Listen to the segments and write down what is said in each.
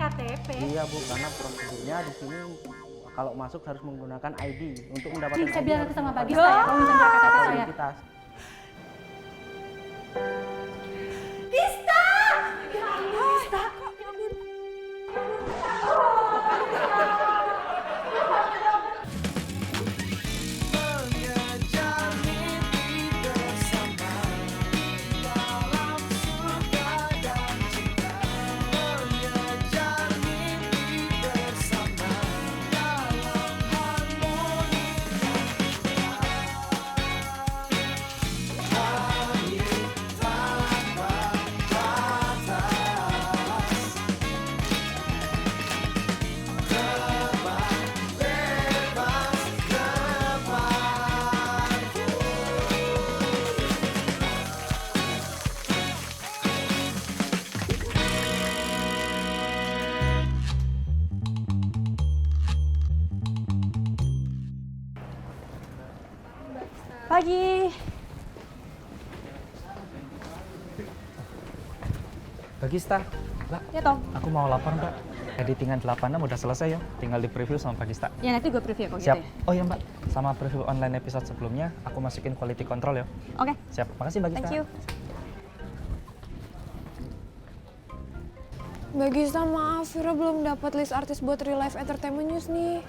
KTP. Iya Bu, karena prosedurnya di sini kalau masuk harus menggunakan ID untuk mendapatkan Saya ID. bilang harus sama Pak menggunakan Gista ya, kalau misalnya KTP atau saya. identitas. Gista! Ya ampun, Gista. Pagi. Mbak Gista, Mbak, Ya Tom. aku mau lapor Mbak. Editingan 86 udah selesai ya, tinggal di preview sama Mbak Gista. Ya nanti gue preview kok Siap. gitu ya. Oh iya Mbak, sama preview online episode sebelumnya, aku masukin quality control ya. Oke. Siap, makasih Mbak Gista. Thank you. Mbak Gista, maaf, Vira belum dapat list artis buat Real Life Entertainment News nih.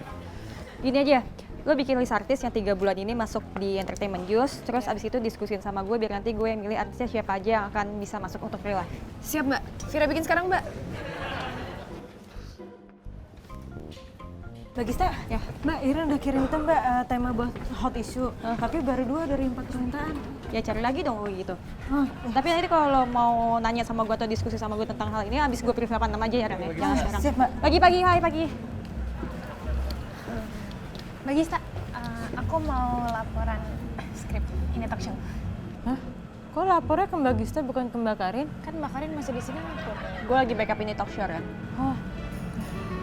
Gini aja, lo bikin list artis yang 3 bulan ini masuk di Entertainment News, terus abis itu diskusin sama gue biar nanti gue yang milih artisnya siapa aja yang akan bisa masuk untuk real life. Siap, Mbak. Vira bikin sekarang, Mbak. Mbak Gista, Ya. Mbak Ira udah kirim itu Mbak tema buat hot issue, tapi baru 2 dari 4 permintaan. Ya cari lagi dong gue gitu. Tapi nanti kalau lo mau nanya sama gue atau diskusi sama gue tentang hal ini, abis gue preview 86 aja ya Ren ya. Jangan sekarang. Siap Mbak. Pagi-pagi, hai pagi. Mbak Gista, aku mau laporan skrip ini talk show. Hah? Kok lapornya ke Mbak Gista bukan ke Mbak Karin? Kan Mbak Karin masih di sini lapor. Gue lagi backup ini talk show Ren. Oh,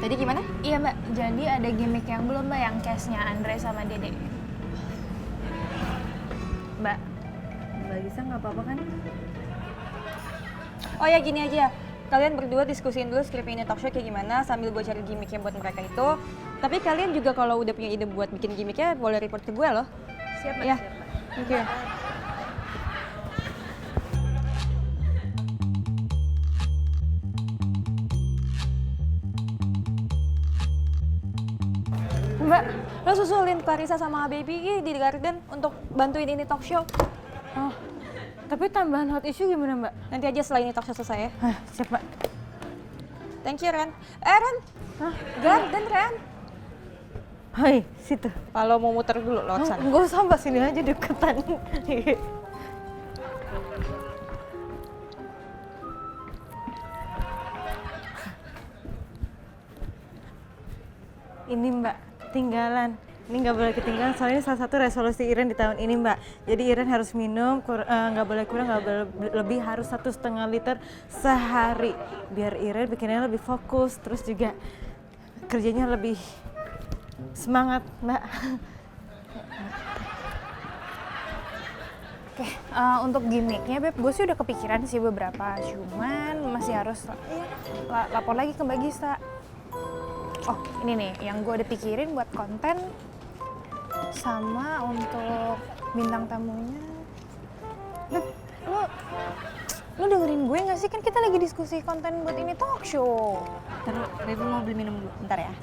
Jadi gimana? Iya, Mbak. Jadi ada gimmick yang belum, Mbak, yang case-nya Andre sama Dede. Mbak, Mbak Gista nggak apa-apa kan? Oh ya gini aja, kalian berdua diskusin dulu skrip ini talk show kayak gimana sambil gue cari gimmicknya buat mereka itu. Tapi kalian juga kalau udah punya ide buat bikin gimmicknya boleh report ke gue loh. siap, Mbak. Ya, Siap, Mbak. thank you. Mbak, lo susulin Clarissa sama Baby di Garden untuk bantuin ini talk show. Oh, tapi tambahan hot issue gimana Mbak? Nanti aja setelah ini talk show selesai ya. Siap Mbak. Thank you Ren. Ren, Garden Ren. Hai, situ. Kalau mau muter dulu lewat sana. Nggak usah Mbak, sini aja deketan. Ini Mbak, ketinggalan. Ini nggak boleh ketinggalan, soalnya ini salah satu resolusi Iren di tahun ini Mbak. Jadi Iren harus minum, nggak boleh kurang, nggak boleh lebih, harus 1,5 liter sehari. Biar Iren bikinnya lebih fokus, terus juga kerjanya lebih semangat Mbak. Oke, untuk gimmicknya, Beb, gue sih udah kepikiran sih beberapa. Cuman masih harus lapor lagi ke Mbak Gista. Oh, ini nih yang gue udah pikirin buat konten sama untuk bintang tamunya. Beb, lu dengerin gue nggak sih? Kan kita lagi diskusi konten buat ini talk show. Ntar, Baby mau beli minum dulu, bentar ya.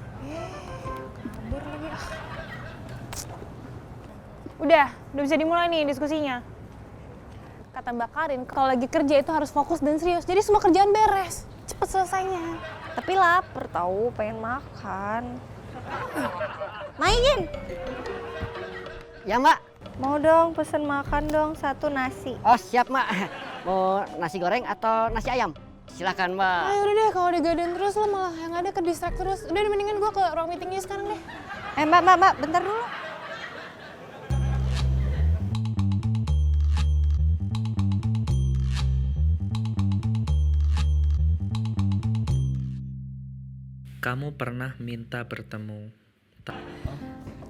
Kabur lagi ah. Udah bisa dimulai nih diskusinya. Kata Mbak Karin, kalau lagi kerja itu harus fokus dan serius. Jadi semua kerjaan beres, cepet selesainya. Tapi lapar tahu, pengen makan. Mainin. Ya Mbak. Mau dong, pesen makan dong, 1 nasi. Oh siap Mbak. Mau nasi goreng atau nasi ayam? Silakan Mbak. Ayo udah deh, kalau digadein terus lo malah yang ada ke distract terus. Udah mendingan gue ke ruang meetingnya sekarang deh. Mbak, bentar dulu. Kamu pernah minta bertemu.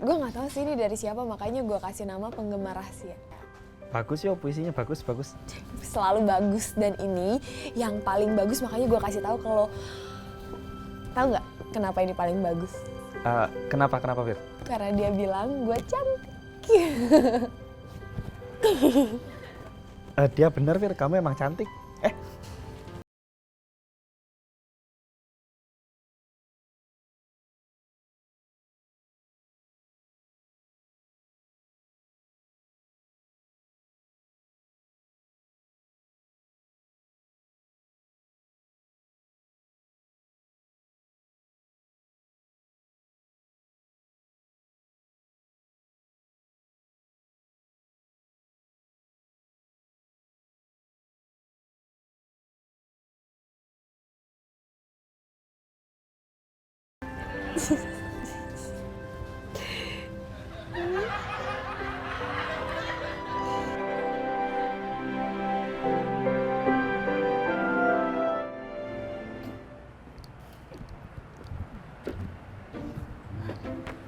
Gue nggak tahu sih ini dari siapa, makanya gue kasih nama penggemar rahasia. Bagus ya, puisinya bagus. Selalu bagus, dan ini yang paling bagus, makanya gue kasih tahu kalau Tahu nggak kenapa ini paling bagus? Kenapa Fir? Karena dia bilang gue cantik. Dia bener Fir, kamu emang cantik.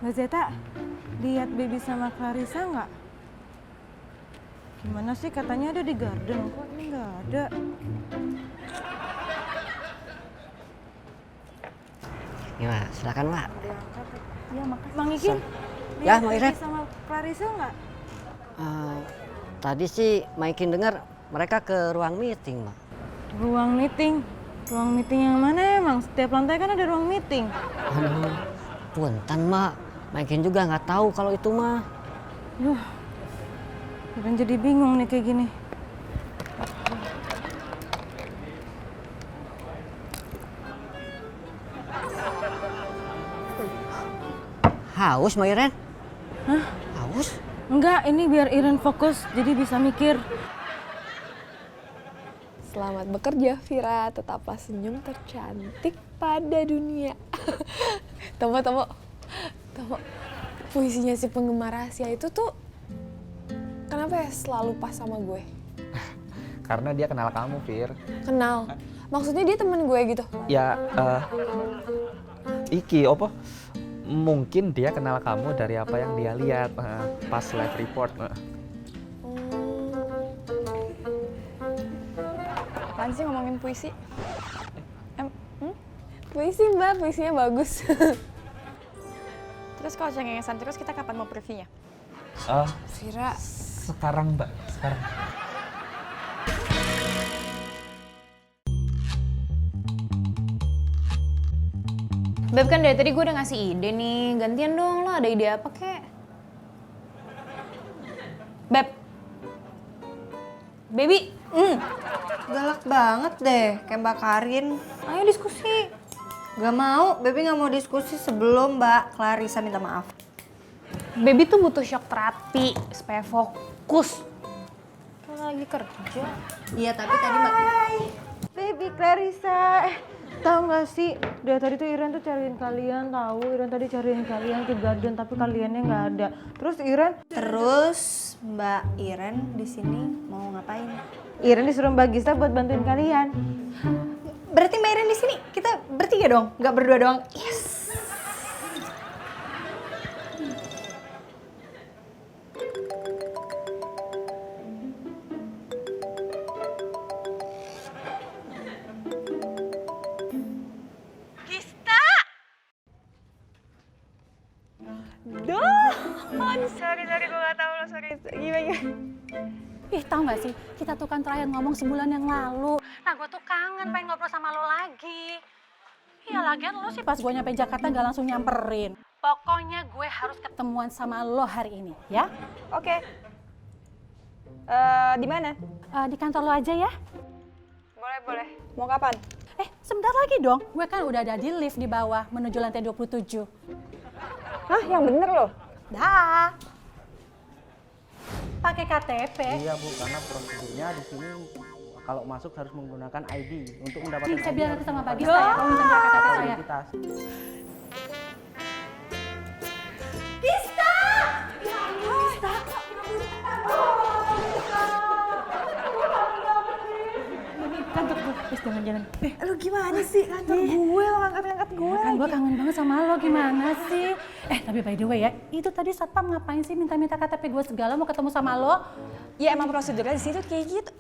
Mbak Zeta, lihat Baby sama Clarissa nggak? Gimana sih, katanya ada di garden, kok ini nggak ada? Gimana? Silakan, Mbak. Ya, makasih. Bang Ikin, Ya, lihat Mbak Baby Iren. sama Clarissa nggak? Tadi sih Maikin dengar mereka ke ruang meeting, Mbak. Ruang meeting? Ruang meeting yang mana emang? Setiap lantai kan ada ruang meeting. Aduh, punten, Mbak. Maikin juga nggak tahu kalau itu mah. Iren jadi bingung nih kayak gini. Haus, Mbak Iren? Hah? Haus? Enggak, ini biar Iren fokus, jadi bisa mikir. Selamat bekerja, Vira. Tetaplah senyum tercantik pada dunia. Tomo. Puisinya si penggemar rahasia itu tuh kenapa ya selalu pas sama gue? Karena dia kenal kamu, Fir. Kenal? Maksudnya dia temen gue gitu? Ya, mungkin dia kenal kamu dari apa yang dia lihat pas live report. Apaan sih ngomongin puisi? Puisi, Mbak. Puisinya bagus. Terus kalau cengengesan terus kita kapan mau previewnya? Vira. Sekarang, Mbak. Sekarang. Beb, kan dari tadi gue udah ngasih ide nih. Gantian dong, lo ada ide apa kek? Beb. Baby. Galak banget deh, kayak Mbak Karin. Ayo diskusi. Gak mau, Baby gak mau diskusi sebelum Mbak Clarissa minta maaf. Baby tuh butuh shock terapi supaya fokus. Kalau lagi kerja. Iya, tapi tadi Mbak... Baby Clarissa, tahu nggak sih? Dari tadi tuh Iren tuh cariin kalian, tahu? Iren tadi cariin kalian ke garden, tapi kaliannya nggak ada. Terus Mbak Iren di sini mau ngapain? Iren disuruh Mbak Gista buat bantuin kalian. Berarti Mbak Iren di sini kita bertiga dong, nggak berdua doang. Yes. Sorry, gue gak tau lo, sorry. Gimana? Ih, tau gak sih, kita tuh kan terakhir ngomong sebulan yang lalu. Nah, gue tuh kangen pengen ngobrol sama lo lagi. Iya, lagian lo sih pas gue nyampe Jakarta gak langsung nyamperin. Pokoknya gue harus ketemuan sama lo hari ini, ya? Oke. Di mana? Di kantor lo aja ya. Boleh. Mau kapan? Sebentar lagi dong. Gue kan udah ada di lift di bawah menuju lantai 27. Hah, yang bener loh? Dah. Pakai KTP. Iya Bu, karena prosedurnya di sini kalau masuk harus menggunakan ID untuk mendapatkan Saya ID bilang harus nanti sama Pak menggunakan Gista ya, kalau minta KTP saya. identitas. Kantor gue, please jangan jalan. Lu gimana sih? Kantor gue lo ngangkat-ngangkat gue. Kan gue kangen banget sama lo, gimana sih? Tapi by the way ya, itu tadi satpam ngapain sih minta-minta KTP gue segala mau ketemu sama lo? Ya emang prosedurnya di situ kayak gitu.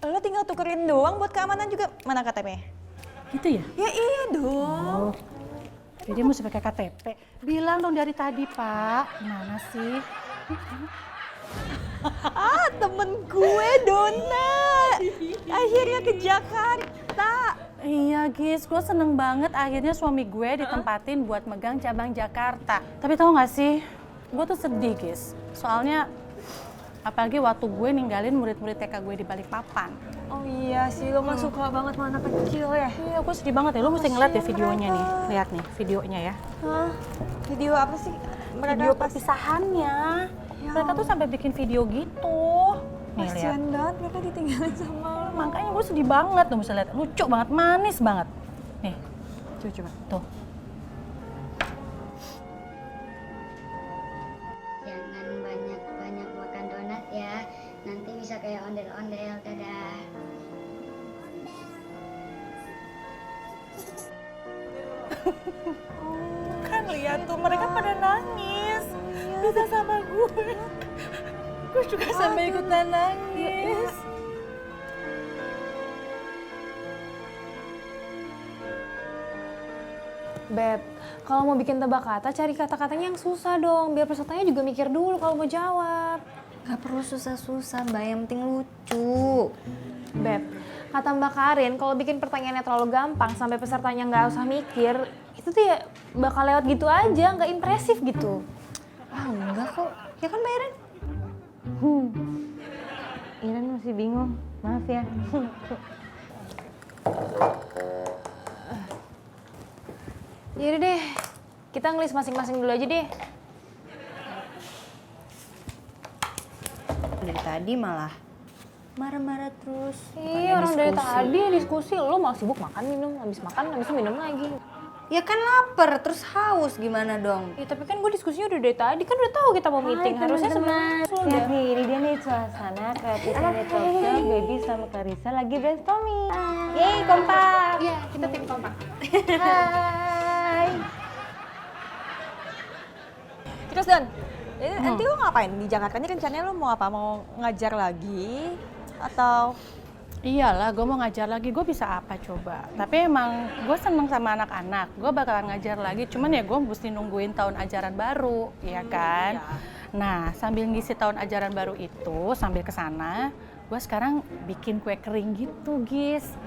Lo tinggal tukerin doang buat keamanan juga. Mana KTP-nya? Gitu ya? Ya iya dong. Jadi dia mesti pakai KTP. Bilang dong dari tadi, Pak. Gimana sih? Temen gue Dona akhirnya ke Jakarta. Iya, Gis. Gue seneng banget akhirnya suami gue ditempatin buat megang cabang Jakarta. Tapi tahu nggak sih? Gue tuh sedih, Gis. Soalnya apalagi waktu gue ninggalin murid-murid TK gue di Balikpapan. Oh iya sih, lo mah suka banget sama anak kecil ya. Iya, gue sedih banget ya. Lo mesti ngeliat ya videonya nih. Lihat nih videonya ya. Hah? Video apa sih? Video perpisahannya. Mereka tuh sampai bikin video gitu. Nih lihat. Kasian banget mereka ditinggalin sama lo. Makanya gue sedih banget tuh, bisa lihat. Lucu banget, manis banget. Nih, coba tuh. Jangan banyak-banyak makan donat ya. Nanti bisa kayak ondel-ondel. Dadah. Kan lihat tuh, mereka pada nangis. Bisa sama gue. Gue juga sampai ikutan nangis. Beb, kalau mau bikin tebak kata, cari kata-katanya yang susah dong. Biar pesertanya juga mikir dulu kalau mau jawab. Gak perlu susah-susah Mbak, yang penting lucu. Beb, kata Mbak Karin, kalau bikin pertanyaannya terlalu gampang sampai pesertanya nggak usah mikir, itu tuh ya bakal lewat gitu aja, nggak impresif gitu. Ah enggak kok, ya kan Mbak Iren? Iren masih bingung, maaf ya. Yaudah deh, kita ngelis masing-masing dulu aja deh. Dari tadi malah marah-marah terus. Iya, orang dari tadi diskusi, lo malah sibuk makan makan, habis minum lagi. Ya kan lapar, terus haus gimana dong? Ya tapi kan gue diskusinya udah dari tadi, kan udah tahu kita mau meeting. Harusnya sebelum Lihat nih, ini dia nih suasana kreatifnya Talkshow, Baby sama Clarissa lagi brainstorming. Yeay, kompak. Iya, kita tim kompak. Hai. Terus Don, jadi nanti lo ngapain di Jakarta? Ini rencananya lo mau apa? Mau ngajar lagi? Atau Iyalah, gue mau ngajar lagi, gue bisa apa coba. Tapi emang gue seneng sama anak-anak, gue bakalan ngajar lagi. Cuman ya gue mesti nungguin tahun ajaran baru, ya kan? Nah, sambil ngisi tahun ajaran baru itu, sambil kesana, gue sekarang bikin kue kering gitu, Gis.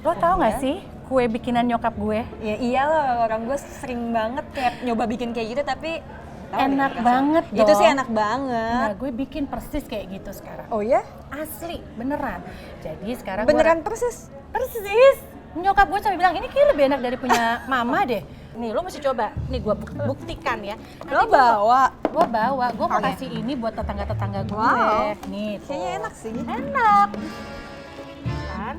Lo tau gak sih kue bikinan nyokap gue? ya iyalah, orang gue sering banget kayak nyoba bikin kayak gitu tapi Enak banget dong. Itu sih enak banget. Nah, gue bikin persis kayak gitu sekarang. Oh ya? Asli, beneran. Jadi sekarang Beneran persis? Persis. Nyokap gue sampai bilang, ini kayak lebih enak dari punya mama deh. Nih, lo mesti coba. Nih, gue buktikan ya. Lo bawa? Gue bawa. Gue mau kasih ini buat tetangga-tetangga gue. Wow. Nih, tuh. Kayaknya enak sih. Enak. Kan?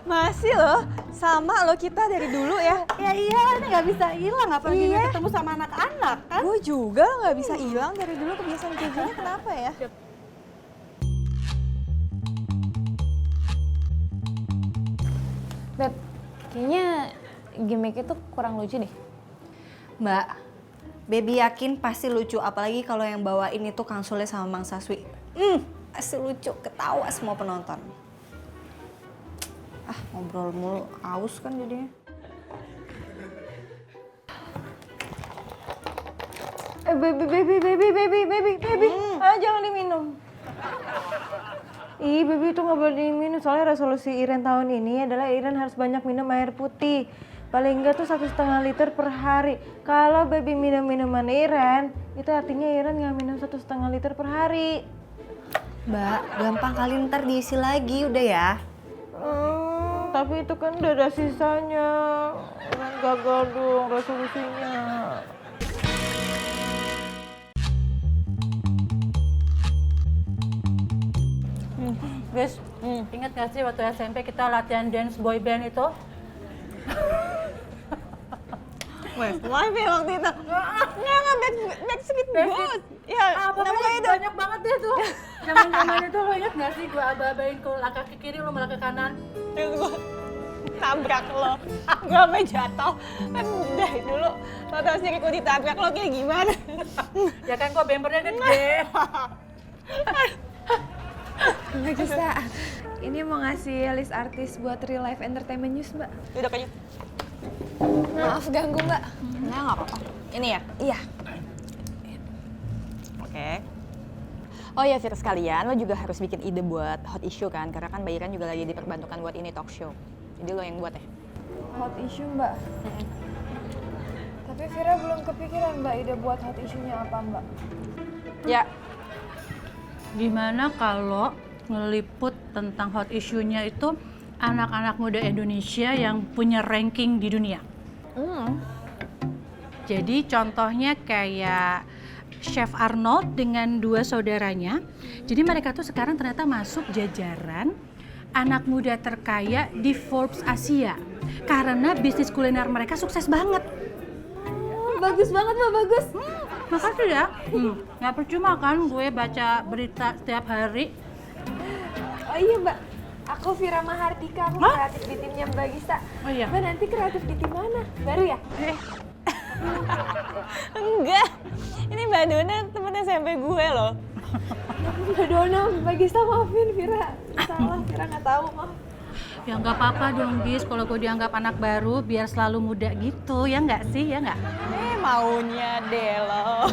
Masih loh, sama lo kita dari dulu ya. Ya iya, ini nggak bisa hilang. Apalagi gue ketemu sama anak-anak kan. Gue juga nggak bisa hilang dari dulu kebiasaan kayak gini, kenapa ya? Beb, kayaknya gimmick itu kurang lucu deh. Mbak, Baby yakin pasti lucu, apalagi kalau yang bawain itu Kang Sule sama Mang Saswi. Pasti lucu, ketawa semua penonton. Ah, ngobrol mulu, aus kan jadinya. Baby. Ah, jangan diminum. Ih, Baby itu nggak boleh diminum. Soalnya resolusi Iren tahun ini adalah Iren harus banyak minum air putih. Paling enggak tuh 1,5 liter per hari. Kalau Baby minum minuman Iren, itu artinya Iren nggak minum 1,5 liter per hari. Mbak, gampang kali ntar diisi lagi, udah ya. Tapi itu kan udah ada sisanya. Iren gagal dong resolusinya. Guys, ingat gak sih waktu SMP kita latihan dance boy band itu? Westlife ya waktu itu. Nggak, Backstreet Boys. Ya, namanya itu. Banyak banget deh tuh. Zaman-zaman itu lo inget gak sih gue aba-abain ke langkah ke kiri, lo malah ke kanan? Terus gue tabrak lo. Gue sampai jatuh. Kan dari dulu lo tau sendiri gue ditabrak lo kayak gimana. Ya kan gue bempernya gede. Nggak bisa. ini mau ngasih list artis buat Real Life Entertainment News, Mbak. Udah kayaknya. Maaf ganggu, Mbak. Nggak apa-apa. Ini ya? Iya. Oke. Oh ya Fir, sekalian lo juga harus bikin ide buat hot issue kan, karena kan Mbak Iren juga lagi diperbantukan buat ini talk show. Jadi lo yang buat ya. Hot issue, Mbak. Tapi Vira belum kepikiran, Mbak, ide buat hot issue-nya apa, Mbak? Ya. Gimana kalau ngeliput tentang hot issue-nya itu anak-anak muda Indonesia yang punya ranking di dunia? Jadi contohnya kayak Chef Arnold dengan 2 saudaranya. Jadi mereka tuh sekarang ternyata masuk jajaran anak muda terkaya di Forbes Asia. Karena bisnis kuliner mereka sukses banget. Bagus banget, Mbak, bagus. Makasih ya. Nggak percuma kan gue baca berita setiap hari. Oh iya, Mbak. Aku Vira Mahardika, aku kreatif di timnya Mbak Gisa. Oh iya. Mbak nanti kreatif di tim mana? Baru ya? Enggak. Ini Mbak Dona temen SMP gue loh. Mbak Dona, Mbak Gisa maafin Vira. Salah, Vira nggak tahu, maaf. Ya nggak apa-apa dong, Gis. Kalau gue dianggap anak baru, biar selalu muda gitu. Ya nggak sih? Ya nggak? Maunya deh lo.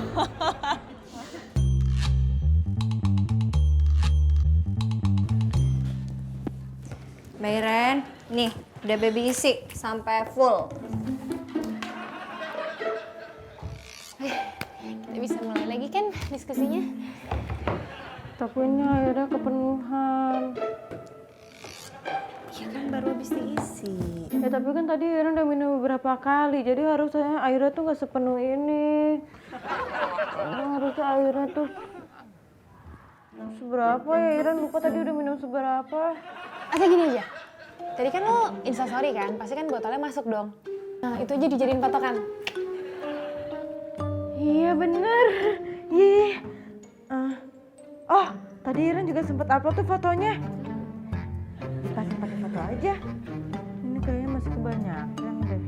Mbak Iren, nih udah baby isi sampai full. Kita bisa mulai lagi kan diskusinya? Tapi ini akhirnya kepenuhan. Ya kan baru habis diisi. Ya tapi kan tadi Iren udah minum beberapa kali, jadi harusnya airnya tuh nggak sepenuh ini. Harusnya airnya tuh seberapa ya, Iren lupa tadi udah minum seberapa. Atau gini aja, tadi kan lo instastory kan, pasti kan botolnya masuk dong. Nah itu aja dijadiin patokan. Iya bener. Iya. Oh tadi Iren juga sempet upload tuh fotonya. Dikasih pakai foto aja. Ini kayaknya masih kebanyakan deh.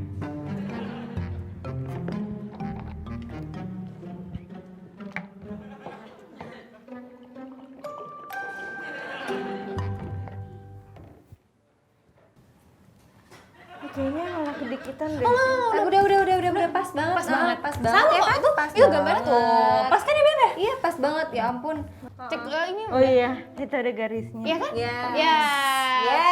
Kayaknya malah kedikitan deh. Udah pas banget. Pas banget. Pas banget. Sama Ya kok, kan? itu- Pas itu gambarnya tuh. Pas kan ya, Beb? Iya pas banget, ya ampun. Cek ini. Oh iya, itu ada garisnya. Iya kan? Ya. Ya.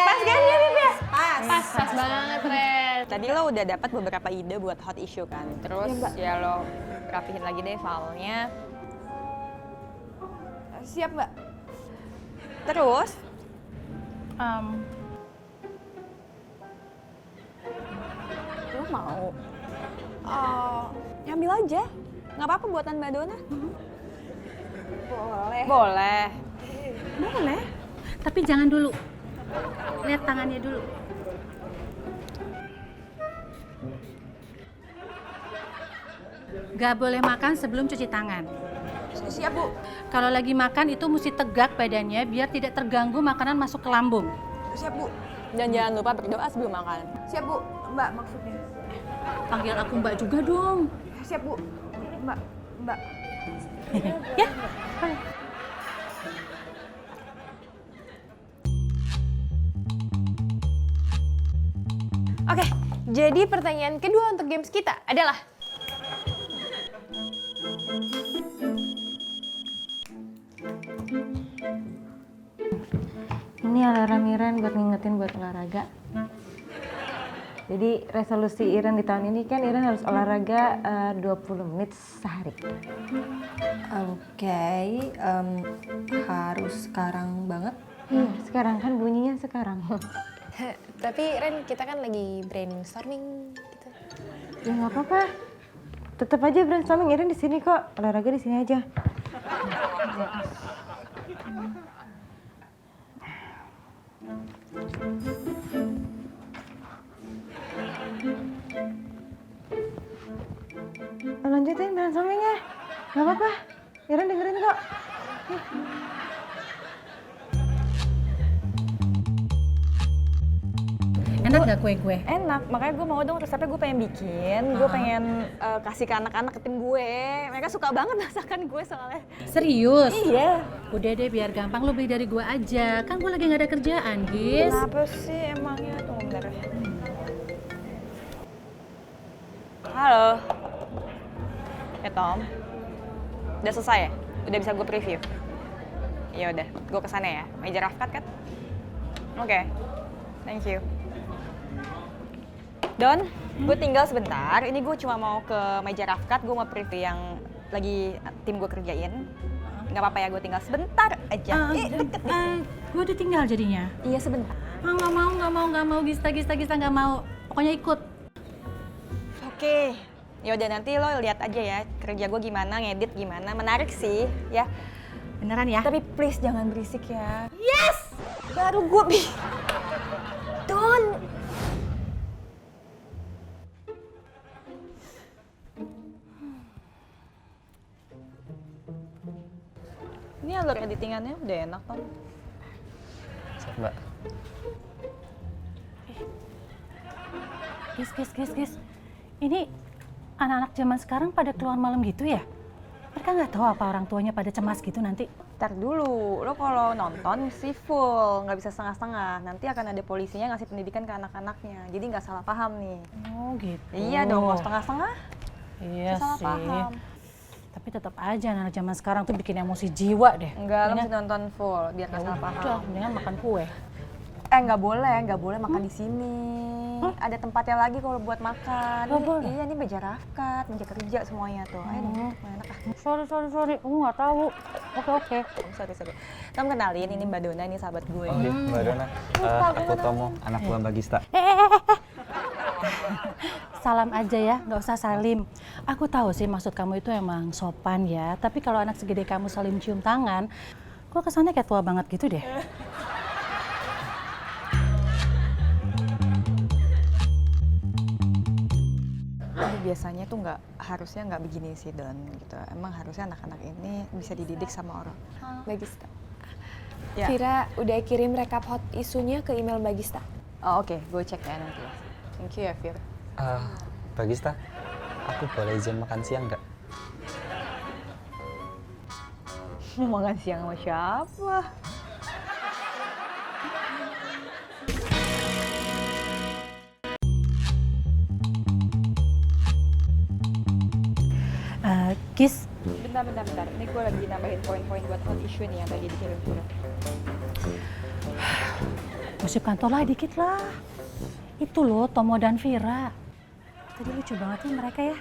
Pas kan ya, Beb ya? Pas. Pas banget, Ren. Tadi lo udah dapat beberapa ide buat hot issue kan. Terus ya lo rapihin lagi deh filenya. Siap, Mbak. Terus lo mau ngambil aja. Nggak apa-apa buatan Mbak Dona. Boleh. Boleh. Boleh. Tapi jangan dulu. Lihat tangannya dulu. Gak boleh makan sebelum cuci tangan. Siap, Bu. Kalau lagi makan itu mesti tegak badannya biar tidak terganggu makanan masuk ke lambung. Siap, Bu. Dan jangan lupa berdoa sebelum makan. Siap, Bu. Mbak maksudnya. Panggil aku Mbak juga dong. Siap, Bu. Mbak. Ya. Oke, jadi pertanyaan kedua untuk games kita adalah Ini alarm Iren buat ngingetin buat olahraga. Jadi resolusi Iren di tahun ini kan Iren harus olahraga 20 menit sehari. Oke, harus sekarang banget. Iya, sekarang kan bunyinya sekarang. tapi Ren kita kan lagi brainstorming gitu. Ya nggak apa-apa. Tetap aja brainstorming, Iren di sini kok. Olahraga di sini aja. Lanjutin brainstormingnya. Nggak apa-apa. Iren dengerin kok. Enak gak kue gue? Enak, makanya gue mau dong resepnya gue pengen bikin. Gue pengen kasih ke anak-anak ke tim gue. Mereka suka banget masakan gue soalnya. Serius? Iya. Udah deh biar gampang lo beli dari gue aja. Kan gue lagi nggak ada kerjaan, Gis. Kenapa sih emangnya? Tunggu bentar ya. Halo. Ya Tom. Udah selesai ya? Udah bisa gue preview? Ya udah, gue kesana ya. Meja Rafkat kan? Oke. Thank you. Don, gue tinggal sebentar. Ini gue cuma mau ke meja Rafkat. Gue mau preview yang lagi tim gue kerjain. Nggak apa-apa ya, gue tinggal sebentar aja. Deket nih. Gue ditinggal jadinya. Iya sebentar. Nggak mau, Gista nggak mau. Pokoknya ikut. Oke. Ya udah nanti lo lihat aja ya kerja gue gimana, ngedit gimana. Menarik sih, ya. Beneran ya? Tapi please jangan berisik ya. Yes! Baru gue Don! Ini alur editingannya udah enak kan? Siap, Mbak. Gis. Ini anak-anak zaman sekarang pada keluar malam gitu ya? Mereka nggak tahu apa orang tuanya pada cemas gitu nanti. Ntar dulu, lo kalau nonton mesti full, nggak bisa setengah-setengah. Nanti akan ada polisinya ngasih pendidikan ke anak-anaknya, jadi nggak salah paham nih. Oh gitu. Iya dong, mau setengah-setengah. Iya salah sih. paham. Tapi tetap aja anak zaman sekarang tuh bikin emosi jiwa deh. Enggak, lo mesti nonton full, biar nggak salah paham. Udah, mendingan makan kue. Nggak boleh makan di sini. Ada tempatnya lagi kalau buat makan. Nggak boleh? Iya, ini meja Rafkat, meja kerja semuanya tuh. Ayo dong, enak ah. Sorry, aku nggak tahu. Oke. Sorry. Kamu kenalin, ini Mbak Dona, ini sahabat gue. Oh iya, Mbak Dona. Aku Tomo, anak buah Mbak Gista. Salam aja ya, nggak usah salim. Aku tahu sih maksud kamu itu emang sopan ya. Tapi kalau anak segede kamu salim cium tangan, kok kesannya kayak tua banget gitu deh. Biasanya tuh harusnya nggak begini sih Don gitu. Emang harusnya anak-anak ini bisa dididik sama orang. Bagista. Ya. Vira udah kirim rekap hot isunya ke email Bagista. Oh, oke, gue cek ya nanti. Thank you ya Fir. Mbak Gista, aku boleh izin makan siang nggak? Mau makan siang sama siapa? Gis, Bentar. Ini gue lagi nambahin poin-poin buat hot issue nih yang tadi dikirim Fir. gosip kantor lah dikit lah. Itu loh, Tomo dan Vira. Tadi lucu banget nih mereka ya.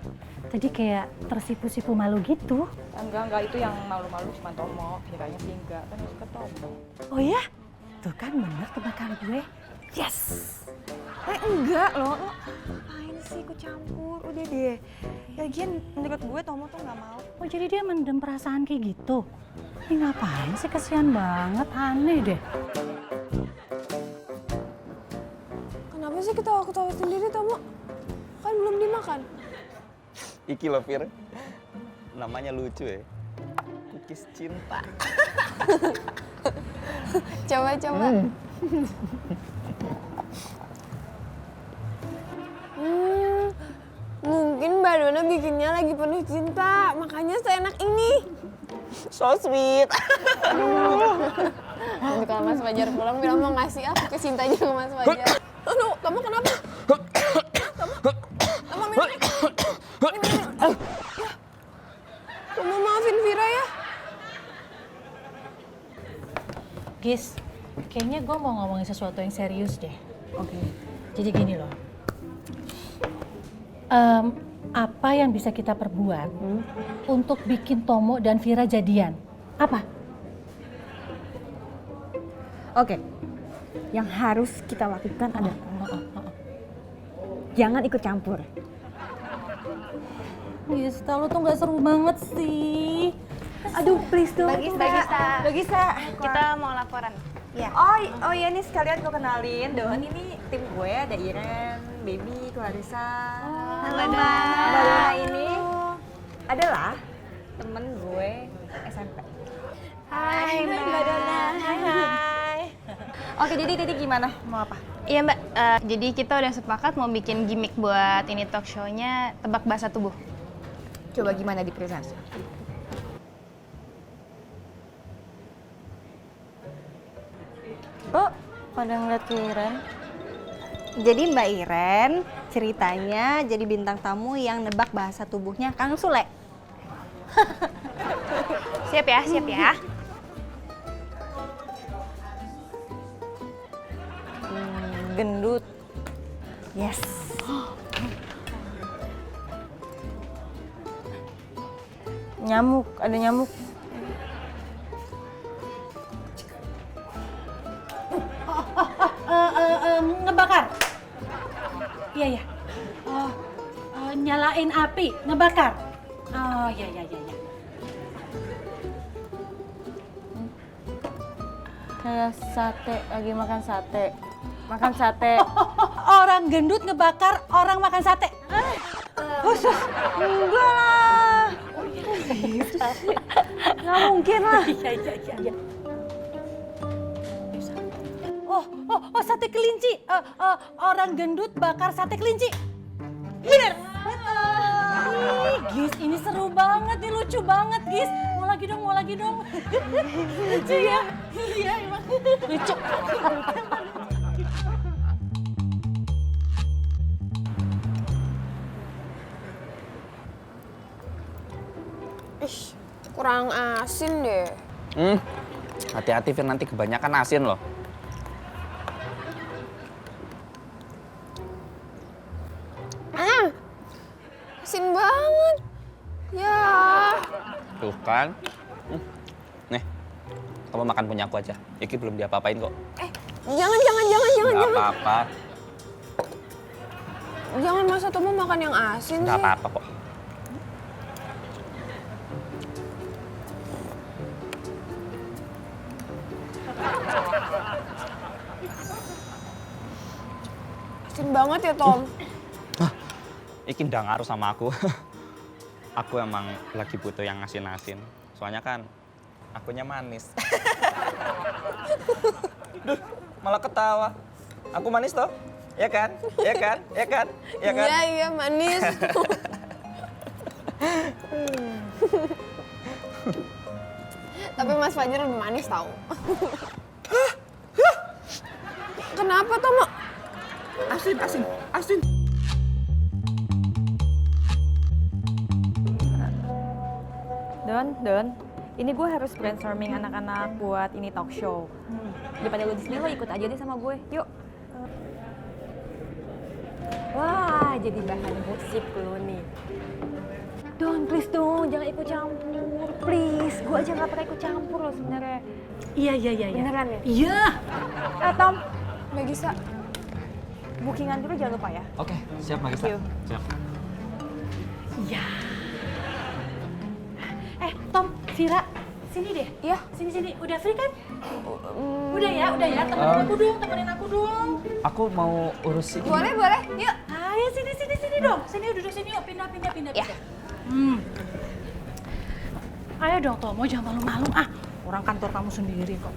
Tadi kayak tersipu-sipu malu gitu. Enggak, itu yang malu-malu cuma Tomo. Viranya sih enggak, kan suka Tomo. Oh ya? Tuh kan bener tebakan gue. Yes! Enggak loh, lo ngapain sih ikut campur? Udah deh. Lagian menurut gue Tomo tuh nggak mau. Oh jadi dia mendem perasaan kayak gitu? Ini ngapain sih, kasihan banget, aneh deh. Kenapa sih ketawa-ketawa sendiri, Tomo? Kan belum dimakan. Iki loh, Fir. Namanya lucu ya. Kukis cinta. Coba. Mungkin Mbak Dona bikinnya lagi penuh cinta, makanya seenak ini. So sweet. Nanti kalau Mas Fajar pulang, bilang mau ngasih apa ke cintanya ke Mas Fajar. Aduh, Tomo kenapa? Tomo minum. Tomo maafin Vira ya. Gis, kayaknya gue mau ngomongin sesuatu yang serius deh. Oke. Jadi gini loh. Apa yang bisa kita perbuat untuk bikin Tomo dan Vira jadian? Apa? Oke, yang harus kita lakukan adalah jangan ikut campur. Gista, lo tuh gak seru banget sih. Aduh, please dong. Bagista, kita mau laporan. Ya. Oh iya nih sekalian gue kenalin Don. Ini tim gue ada Iren, Baby, Clarissa. Halo, Mbak Dona ini adalah temen gue SMP. Hai Mbak Dona. Hai. Oke, jadi tadi gimana? Mau apa? Iya Mbak, jadi kita udah sepakat mau bikin gimmick buat ini talk show-nya Tebak Bahasa Tubuh. Coba gimana di presentasi? Kok pada ngeliat ke Iren? Jadi Mbak Iren ceritanya jadi bintang tamu yang nebak bahasa tubuhnya Kang Sule. Siap ya, siap ya. Gendut. Yes. Nyamuk, ada nyamuk. Ngebakar. Iya ya. Nyalain api, ngebakar. Oh iya. Kayak sate, lagi makan sate. Makan sate. Orang gendut ngebakar, orang makan sate. Khusus, enggak lah. Nggak mungkin lah. Iya. Oh, sate kelinci. Orang gendut bakar sate kelinci. Bener. Ih, Gis, ini seru banget nih, lucu banget, Gis. Mau lagi dong. Lucu ya? Iya, emang. Lucu. Ih, kurang asin deh. Hati-hati Fir, nanti kebanyakan asin loh. Asin banget. Ya. Tuh kan. Nih, kamu makan punya aku aja. Iki belum diapa-apain kok. Jangan. Nggak apa-apa. Jangan, masa Tomo makan yang asin Nggak sih. apa-apa kok. Asin banget ya, Tom. Iki nggak ngaruh sama aku. Aku emang lagi butuh yang asin-asin. Soalnya kan akunya manis. Duh, malah ketawa. Aku manis toh? Ya kan? Iya, manis. Tapi Mas Fajar lebih manis tau. Kenapa, Tomo? Asin. Don, ini gue harus brainstorming anak-anak buat ini talk show. Daripada lo di sini, lo ikut aja deh sama gue. Yuk. Wah, jadi bahan musik lo nih. Don, please dong, jangan ikut campur, please. Gue aja nggak pernah ikut campur lo sebenarnya. Iya. Beneran ya? Iya. Tom, Mbak Gisa, bookingan dulu jangan lupa ya. Oke, siap Mbak Gisa. Thank you. Siap. Iya. Tom, Vira, sini deh. Iya. Sini. Udah free kan? Udah ya. Temenin aku dong. Aku mau urus ini. Boleh. Yuk. Ayo sini dong. Sini duduk sini yuk. Pindah. Ya. Ayo dong Tomo, jangan malu-malu. Orang kantor kamu sendiri kok.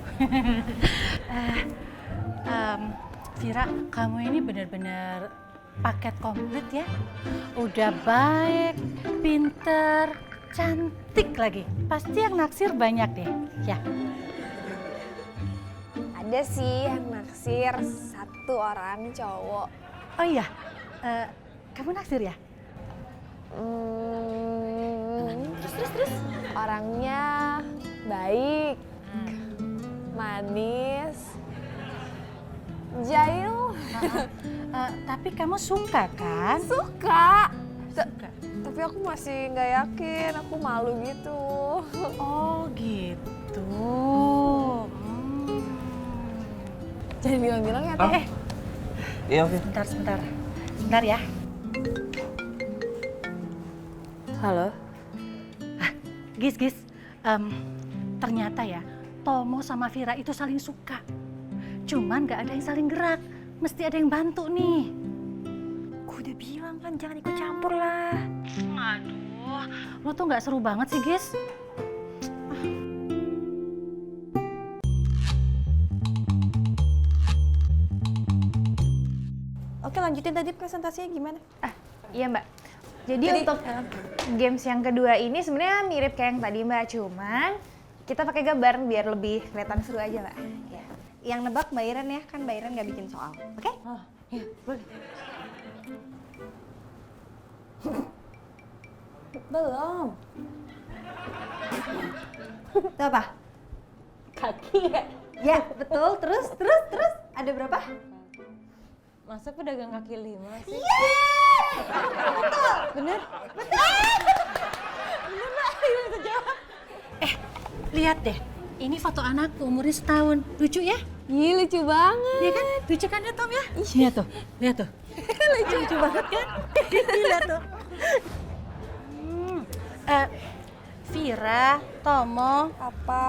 Vira, kamu ini benar-benar paket komplit ya. Udah baik, pinter, cantik lagi. Pasti yang naksir banyak deh, ya. Ada sih yang naksir, 1 orang cowok. Oh iya, kamu naksir ya? Terus. Orangnya baik, manis, jahil. Tapi kamu suka kan? Suka. Tapi aku masih nggak yakin, aku malu gitu. Oh gitu. Jangan bilang-bilang ya, Teh. Iya, Fir. Sebentar ya. Halo? Gis, ternyata ya Tomo sama Vira itu saling suka. Cuman gak ada yang saling gerak, mesti ada yang bantu nih. Gue udah bilang kan jangan ikut campur lah. Aduh, lo tuh gak seru banget sih, Gis. Oke, lanjutin tadi presentasinya gimana? Iya Mbak. Jadi untuk games yang kedua ini sebenarnya mirip kayak yang tadi Mbak, cuman kita pakai gambar biar lebih kelihatan seru aja Mbak. Ya. yang nebak Mbak Iren ya, kan Mbak Iren nggak bikin soal, oke? Oh, iya, boleh. Belum. Itu apa? Kaki ya? Ya, betul. Terus. Ada berapa? Masa pedagang kaki 5 sih? Betul. Bener? Betul! Bener Mbak, Iren bisa jawab. Lihat deh, ini foto anakku umurnya setahun. Lucu ya? Ih, lucu banget. Iya kan? Lucu kan ya Tom ya? Lihat tuh, lihat tuh. Lucu banget kan? Lihat tuh. Vira, Tomo, Apa?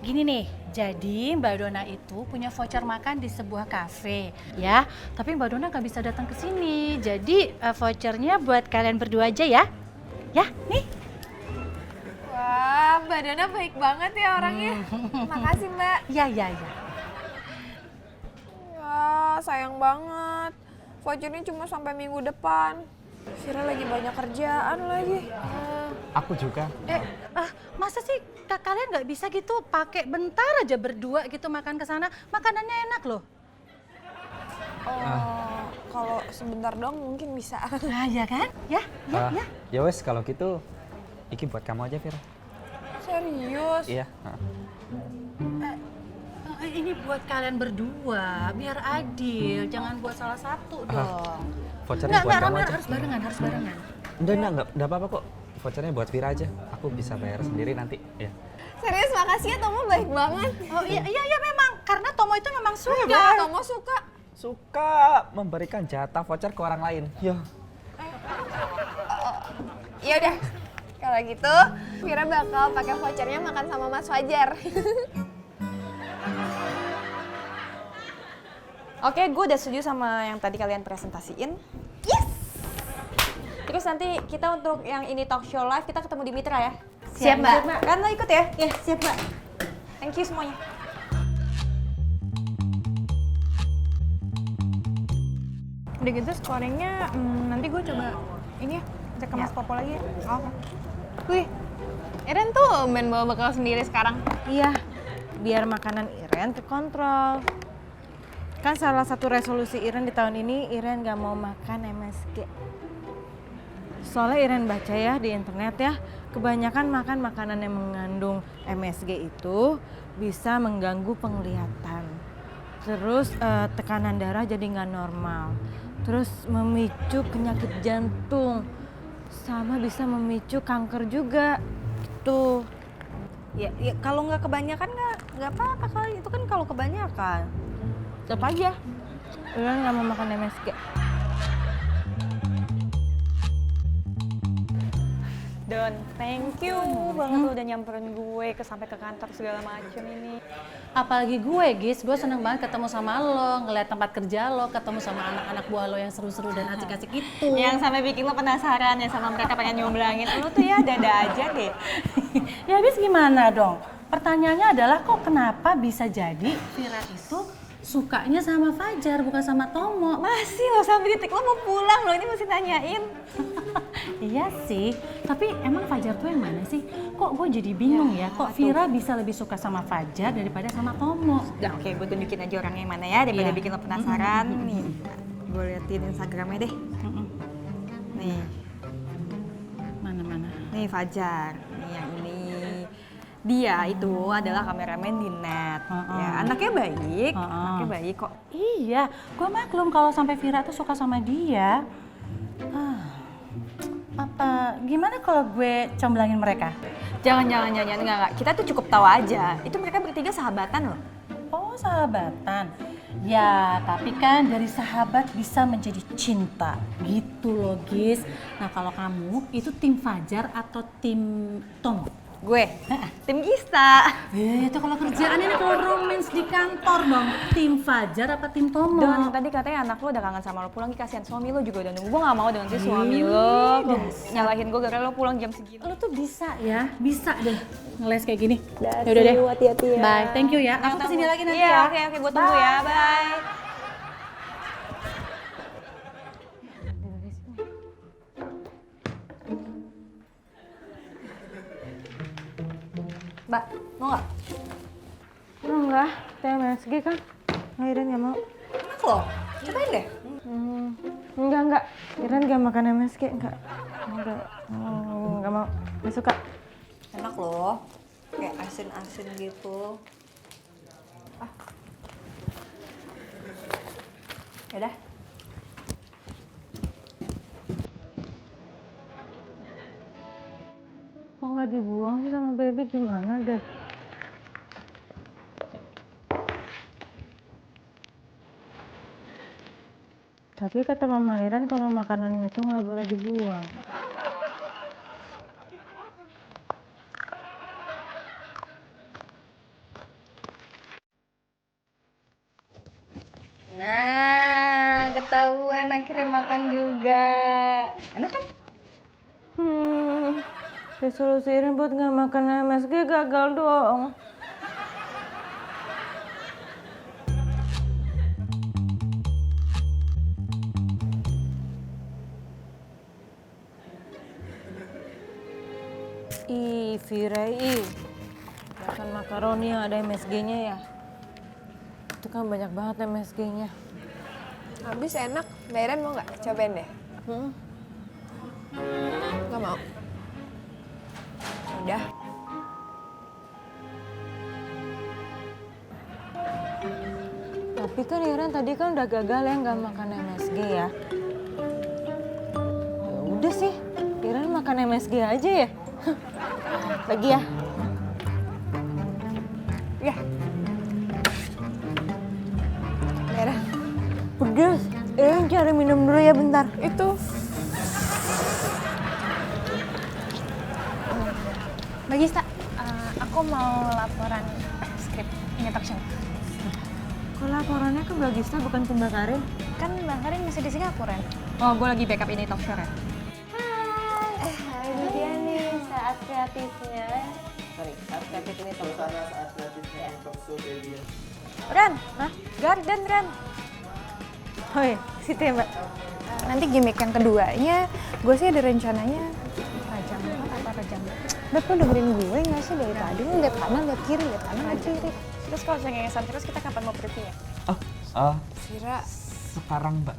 gini nih, jadi Mbak Dona itu punya voucher makan di sebuah kafe, ya. Tapi Mbak Dona nggak bisa datang ke sini, jadi vouchernya buat kalian berdua aja ya. Ya, nih. Wah, Mbak Dona baik banget ya orangnya. Makasih Mbak. Ya. Ya, sayang banget. Vouchernya cuma sampai minggu depan. Vira lagi banyak kerjaan lagi. Aku juga. Masa sih kalian nggak bisa gitu pakai bentar aja berdua gitu makan ke sana? Makanannya enak loh. Oh, kalau sebentar dong mungkin bisa. Nah, ya kan? Ya. Ya wes kalau gitu, iki buat kamu aja Vira. Serius? Iya. Ini buat kalian berdua, biar adil. Jangan buat salah satu dong. Vouchernya buat kamu aja. Harus barengan. Enggak apa-apa kok. Vouchernya buat Vira aja. Aku bisa bayar sendiri nanti. Ya. Serius, makasih ya Tomo, baik banget. Oh iya memang. Karena Tomo itu memang suka. Ya, Tomo suka. Suka memberikan jatah voucher ke orang lain. Ya. Ya udah. Kalau gitu, Vira bakal pakai vouchernya makan sama Mas Fajar. Oke, gue udah setuju sama yang tadi kalian presentasiin. Yes! Terus nanti kita untuk yang ini talk show live, kita ketemu di Mitra ya? Siap, Mbak. Kan lo ikut ya? Ya, siap Mbak. Thank you semuanya. Udah gitu scoringnya nanti gue coba ini ya, cek ke Mas Popo lagi ya. Oh. Wih, Iren tuh main bawa bekal sendiri sekarang. Iya, biar makanan Iren terkontrol. Kan salah satu resolusi Iren di tahun ini, Iren gak mau makan MSG. Soalnya Iren baca ya di internet ya, kebanyakan makan makanan yang mengandung MSG itu bisa mengganggu penglihatan. Terus tekanan darah jadi nggak normal. Terus memicu penyakit jantung. Sama bisa memicu kanker juga. Gitu. Ya kalau nggak kebanyakan nggak apa-apa kali. Itu kan kalau kebanyakan. Tetap aja, Iren nggak mau makan MSG. Don, thank you banget lo udah nyamperin gue sampai ke kantor segala macem ini. Apalagi gue, Gis, gue seneng banget ketemu sama lo, ngeliat tempat kerja lo, ketemu sama anak-anak buah lo yang seru-seru dan asik-asik itu. Yang sampai bikin lo penasaran ya sama mereka pengen nyomblangin. Lo tuh ya dada aja deh. Ya habis gimana dong? Pertanyaannya adalah kok kenapa bisa jadi Vira itu sukanya sama Fajar bukan sama Tomo? Masih lo sampai titik lo mau pulang lo ini masih nanyain. Iya sih, tapi emang Fajar tuh yang mana sih? Kok gue jadi bingung ya, kok Vira bisa lebih suka sama Fajar daripada sama Tomo? Udah oke, gue tunjukin aja orangnya yang mana ya daripada Iya. bikin lo penasaran. Nih, gue liatin Instagramnya deh. Nih, Mana-mana? nih Fajar, nih yang ini. Dia itu adalah kameramen di net. Ya, anaknya baik kok. Iya, gue maklum kalau sampai Vira tuh suka sama dia. Gimana kalau gue comblangin mereka? Jangan, enggak. Kita tuh cukup tahu aja. Itu mereka bertiga sahabatan loh. Oh, sahabatan. Ya, tapi kan dari sahabat bisa menjadi cinta. Gitu loh, Gis. Nah, kalau kamu itu tim Fajar atau tim Tomo? Gue, tim Gista. Itu kalau kerjaan ini kalau romance di kantor dong. Tim Fajar apa tim Tomo? Don, tadi katanya anak lo udah kangen sama lo pulang, kasihan suami lo juga udah nunggu. Gue gak mau dengan si suami lo nyalahin gue gara-gara lo pulang jam segini. Lo tuh bisa ya, bisa deh ngeles kayak gini. Yaudah deh, hati-hati ya. Bye, thank you ya. Aku kesini lagi nanti ya. Iya, oke, gue tunggu ya, bye. Mbak, mau nggak? lah, TMSG kan. Nggak, Iren nggak mau. Enak loh, cobain deh. Enggak. Iren nggak makan MSG, enggak mau. Nggak suka. Enak loh, kayak asin-asin gitu. Yaudah. Kok nggak dibuang sih sama baby, gimana deh? Tapi kata Mama Iren kalau makanan itu nggak boleh dibuang. Nah, ketahuan akhirnya makan juga. Enak kan? Resolusi Iren buat nggak makan MSG gagal dong. Ih, Vira, makan makaroni yang ada MSG-nya ya. Itu kan banyak banget MSG-nya. Habis enak. Mbak Iren mau nggak? Cobain deh. Nggak mau. Udah. Tapi kan Iren tadi kan udah gagal ya nggak makan MSG ya. Ya udah sih, Iren makan MSG aja ya. Lagi ya. Ya. Iren. Pedas. Iren cari minum dulu ya bentar. Itu. Mbak Gista, aku mau laporan skrip ini talk show. Kok laporannya ke Mbak Gista bukan ke Mbak Karin? Kan Mbak Karin masih di Singapura kan? Oh, gue lagi backup ini talk show ya. Ini dia nih saat kreatifnya. Saat kreatif ini saat kreatifnya talk show baby. Ren, Garden Ren. Oh iya, situ ya Mbak. Nanti gimmick yang keduanya, gue sih ada rencananya Raja Empat apa Raja Empat. Beb, lo dengerin gue nggak sih dari tadi? Lo liat kanan, liat kiri, liat kanan, liat kiri. Terus kalau cengengesan terus kita kapan mau preview-nya? Oh, Vira, sekarang Mbak.